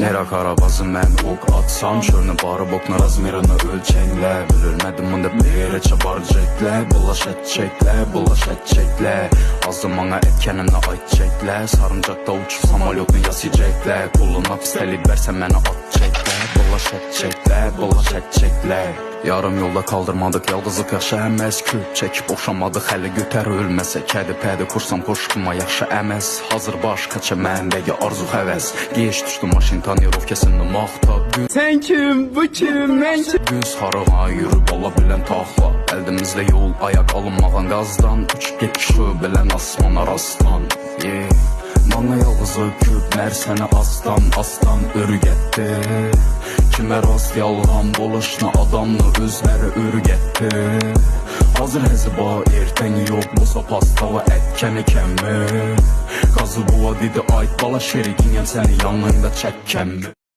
Nera karabazı mən ok atsam Şörünü barı bokna razmerini ölçengle Bilirmedim bunda bir çabar çekle Bulaş et çekle Azım bana etkenimle ait çekle Sarıncakta uçup samolyotunu yasiyecekle Kuluna pistelik versen məni at çekle Bulaş et çekle Yarım yolda kaldırmadık yalnızlık yaxşı əməz Küp çekip boşanmadıq hələ götər ölməsə Kədi pədi kursam qoşquma yaxşı əməz Hazır baş kaça məndəki arzu həvəz Geç düşdü maşin tonirovkəsində maxtab Sen kim, bu kim, ben kim? Güz harığa yürüb ola bilən taxla Əldimizdə yol ayak alınmağan qazdan Uçup getki şu bilən asmana rastlan Bana yalnızı küplər səni astan örgətdi Kimə rast yalğan boluşna adamla özləri örgətdi Hazır həziba ertən yox Musa pastava ətkəni kəmmi Qazı buva dedi ayt bala şerikin səni yanında çəkkəmmi